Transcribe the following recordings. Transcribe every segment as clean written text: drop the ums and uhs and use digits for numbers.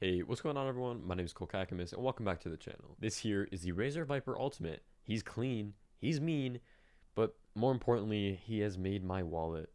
Hey, what's going on everyone? My name is Kolkakimus and welcome back to the channel. This here is the Razer Viper Ultimate. He's clean, he's mean, but more importantly, he has made my wallet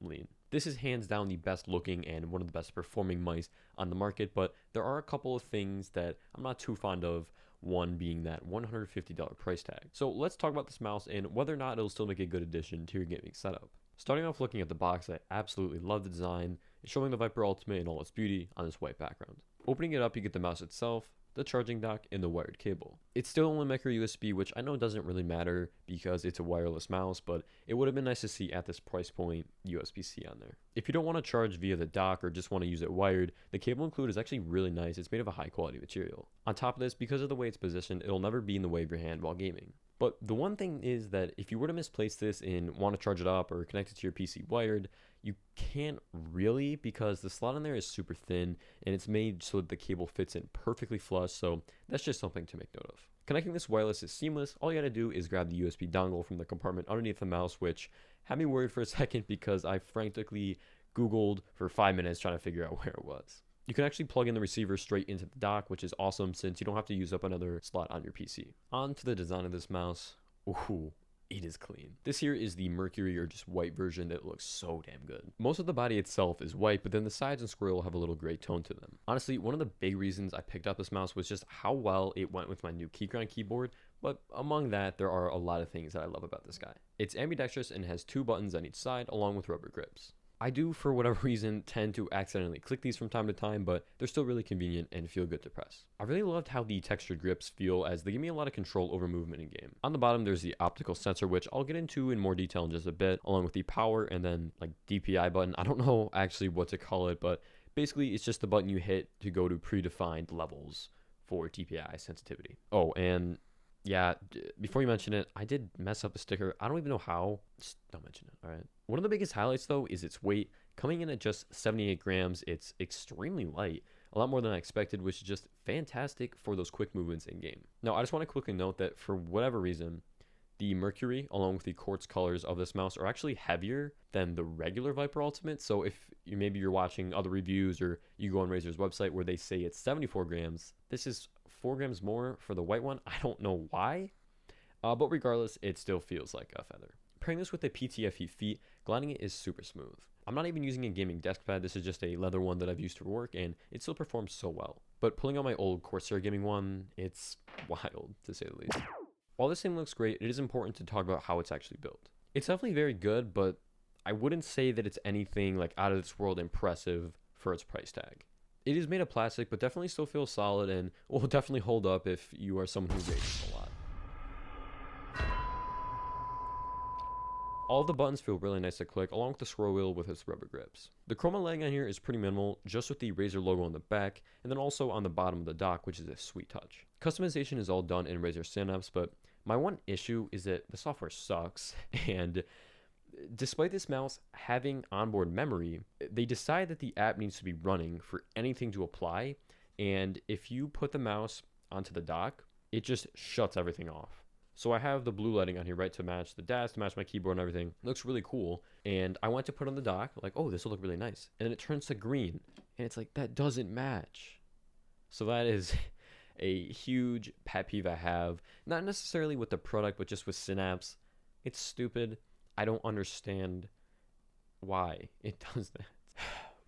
lean. This is hands down the best looking and one of the best performing mice on the market, but there are a couple of things that I'm not too fond of, one being that $150 price tag. So let's talk about this mouse and whether or not it'll still make a good addition to your gaming setup. Starting off looking at the box, I absolutely love the design. It's showing the Viper Ultimate in all its beauty on this white background. Opening it up, you get the mouse itself, the charging dock, and the wired cable. It's still only micro USB, which I know doesn't really matter because it's a wireless mouse, but it would have been nice to see at this price point USB-C on there. If you don't want to charge via the dock or just want to use it wired, the cable included is actually really nice. It's made of a high quality material. On top of this, because of the way it's positioned, it'll never be in the way of your hand while gaming. But the one thing is that if you were to misplace this and want to charge it up or connect it to your PC wired, you can't really because the slot in there is super thin and it's made so that the cable fits in perfectly flush, so that's just something to make note of. Connecting this wireless is seamless. All you gotta do is grab the USB dongle from the compartment underneath the mouse, which had me worried for a second because I frantically Googled for 5 minutes trying to figure out where it was. You can actually plug in the receiver straight into the dock, which is awesome since you don't have to use up another slot on your PC. On to the design of this mouse. Ooh, it is clean. This here is the Mercury or just white version that looks so damn good. Most of the body itself is white, but then the sides and square will have a little gray tone to them. Honestly, one of the big reasons I picked up this mouse was just how well it went with my new keyground keyboard, but among that, there are a lot of things that I love about this guy. It's ambidextrous and has 2 buttons on each side along with rubber grips. I do, for whatever reason, tend to accidentally click these from time to time, but they're still really convenient and feel good to press. I really loved how the textured grips feel as they give me a lot of control over movement in game. On the bottom, there's the optical sensor, which I'll get into in more detail in just a bit, along with the power and then like DPI button. I don't know actually what to call it, but basically it's just the button you hit to go to predefined levels for DPI sensitivity. Oh, and yeah, before you mention it, I did mess up the sticker. I don't even know how. Just don't mention it, all right? One of the biggest highlights, though, is its weight. Coming in at just 78 grams, it's extremely light. A lot more than I expected, which is just fantastic for those quick movements in-game. Now, I just want to quickly note that for whatever reason, the Mercury, along with the quartz colors of this mouse, are actually heavier than the regular Viper Ultimate. So if maybe you're watching other reviews or you go on Razer's website where they say it's 74 grams, this is 4 grams more for the white one. I don't know why, but regardless, it still feels like a feather. Pairing this with the PTFE feet, gliding it is super smooth. I'm not even using a gaming desk pad. This is just a leather one that I've used for work, and it still performs so well. But pulling out my old Corsair gaming one, it's wild, to say the least. While this thing looks great, it is important to talk about how it's actually built. It's definitely very good, but I wouldn't say that it's anything like out of this world impressive for its price tag. It is made of plastic, but definitely still feels solid and will definitely hold up if you are someone who races a lot. All the buttons feel really nice to click, along with the scroll wheel with its rubber grips. The chroma lighting on here is pretty minimal, just with the Razer logo on the back, and then also on the bottom of the dock, which is a sweet touch. Customization is all done in Razer Synapse, but my one issue is that the software sucks, and despite this mouse having onboard memory, they decide that the app needs to be running for anything to apply, and if you put the mouse onto the dock, it just shuts everything off. So I have the blue lighting on here, right, to match the dash, to match my keyboard and everything. It looks really cool. And I went to put on the dock, like, oh, this will look really nice. And then it turns to green. And it's like, that doesn't match. So that is a huge pet peeve I have. Not necessarily with the product, but just with Synapse. It's stupid. I don't understand why it does that.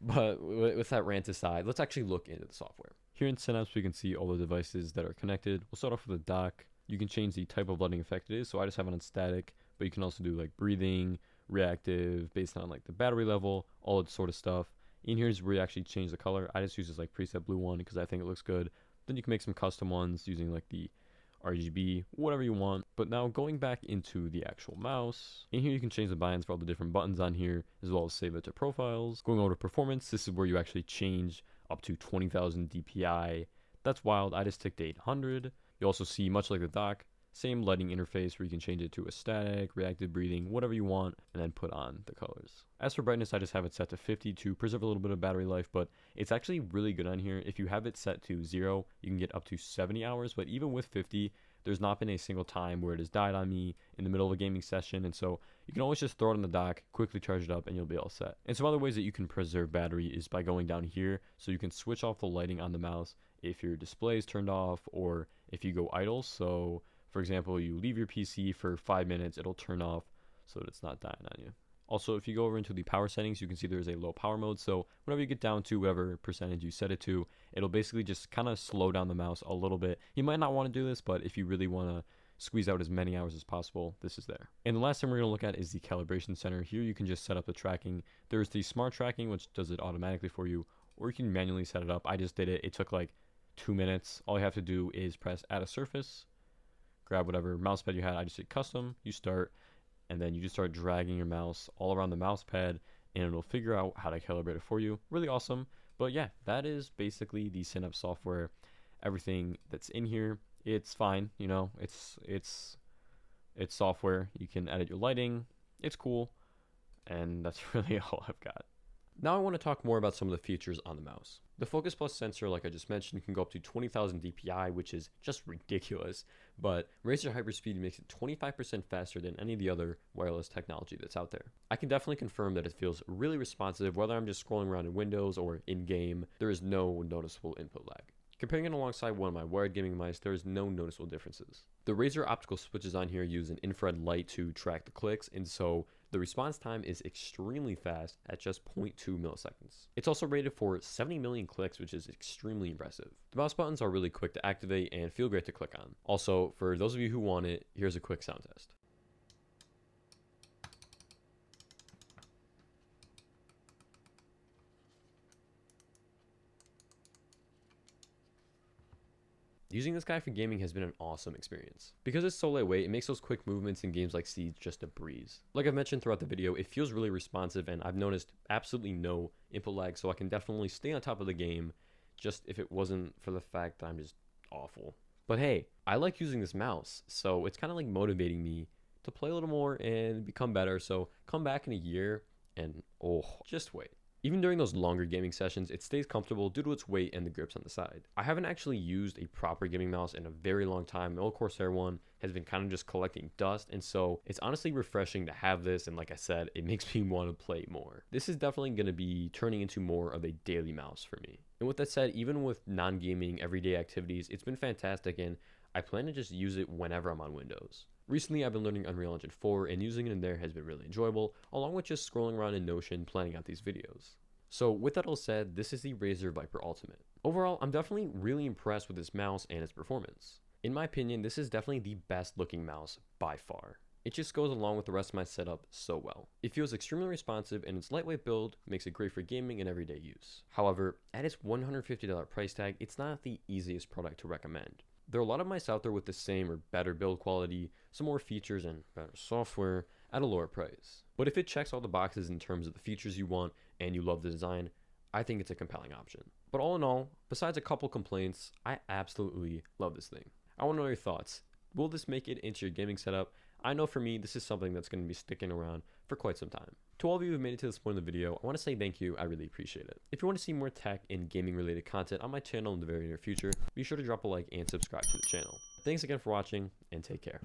But with that rant aside, let's actually look into the software. Here in Synapse, we can see all the devices that are connected. We'll start off with the dock. You can change the type of lighting effect it is, so I just have it on static, but you can also do like breathing, reactive, based on like the battery level, all that sort of stuff. In here is where you actually change the color. I just use this like preset blue one because I think it looks good. Then you can make some custom ones using like the RGB, whatever you want. But now going back into the actual mouse, in here you can change the binds for all the different buttons on here, as well as save it to profiles. Going over to performance, this is where you actually change up to 20,000 DPI. That's wild. I just ticked 800. You also see, much like the dock, Same lighting interface where you can change it to a static, reactive breathing, whatever you want, and then put on the colors. As for brightness, I just have it set to 50 to preserve a little bit of battery life, but it's actually really good on here. If you have it set to 0, you can get up to 70 hours, but even with 50, there's not been a single time where it has died on me in the middle of a gaming session, and so you can always just throw it on the dock, quickly charge it up, and you'll be all set. And some other ways that you can preserve battery is by going down here, so you can switch off the lighting on the mouse if your display is turned off or if you go idle. So for example, you leave your PC for 5 minutes, it'll turn off so that it's not dying on you. Also, if you go over into the power settings, you can see there's a low power mode. So whenever you get down to whatever percentage you set it to, it'll basically just kind of slow down the mouse a little bit. You might not want to do this, but if you really want to squeeze out as many hours as possible, this is there. And the last thing we're going to look at is the calibration center. Here you can just set up the tracking. There's the smart tracking, which does it automatically for you, or you can manually set it up. I just did it. It took like 2 minutes. All you have to do is press add a surface, grab whatever mouse pad you had. I just hit custom, you start, and then you just start dragging your mouse all around the mouse pad, and it'll figure out how to calibrate it for you. Really awesome. But yeah, that is basically the Synapse software. Everything that's in here, it's fine. You know, it's software. You can edit your lighting. It's cool, and that's really all I've got. Now I want to talk more about some of the features on the mouse. The Focus Plus sensor, like I just mentioned, can go up to 20,000 dpi, which is just ridiculous, but Razer Hyperspeed makes it 25% faster than any of the other wireless technology that's out there. I can definitely confirm that it feels really responsive, whether I'm just scrolling around in Windows or in-game. There is no noticeable input lag. Comparing it alongside one of my wired gaming mice, there is no noticeable differences. The Razer optical switches on here use an infrared light to track the clicks, and so the response time is extremely fast at just 0.2 milliseconds. It's also rated for 70 million clicks, which is extremely impressive. The mouse buttons are really quick to activate and feel great to click on. Also, for those of you who want it, here's a quick sound test. Using this guy for gaming has been an awesome experience. Because it's so lightweight, it makes those quick movements in games like Siege just a breeze. Like I've mentioned throughout the video, it feels really responsive, and I've noticed absolutely no input lag, so I can definitely stay on top of the game, just if it wasn't for the fact that I'm just awful. But hey, I like using this mouse, so it's kind of like motivating me to play a little more and become better, so come back in a year and just wait. Even during those longer gaming sessions, it stays comfortable due to its weight and the grips on the side. I haven't actually used a proper gaming mouse in a very long time. My old Corsair one has been kind of just collecting dust, and so it's honestly refreshing to have this, and like I said, it makes me want to play more. This is definitely going to be turning into more of a daily mouse for me. And with that said, even with non-gaming everyday activities, it's been fantastic, and I plan to just use it whenever I'm on Windows. Recently, I've been learning Unreal Engine 4, and using it in there has been really enjoyable, along with just scrolling around in Notion planning out these videos. So with that all said, this is the Razer Viper Ultimate. Overall, I'm definitely really impressed with this mouse and its performance. In my opinion, this is definitely the best looking mouse by far. It just goes along with the rest of my setup so well. It feels extremely responsive, and its lightweight build makes it great for gaming and everyday use. However, at its $150 price tag, it's not the easiest product to recommend. There are a lot of mice out there with the same or better build quality, some more features and better software at a lower price. But if it checks all the boxes in terms of the features you want and you love the design, I think it's a compelling option. But all in all, besides a couple complaints, I absolutely love this thing. I want to know your thoughts. Will this make it into your gaming setup? I know for me, this is something that's going to be sticking around for quite some time. To all of you who made it to this point in the video, I want to say thank you. I really appreciate it. If you want to see more tech and gaming related content on my channel in the very near future, be sure to drop a like and subscribe to the channel. Thanks again for watching, and take care.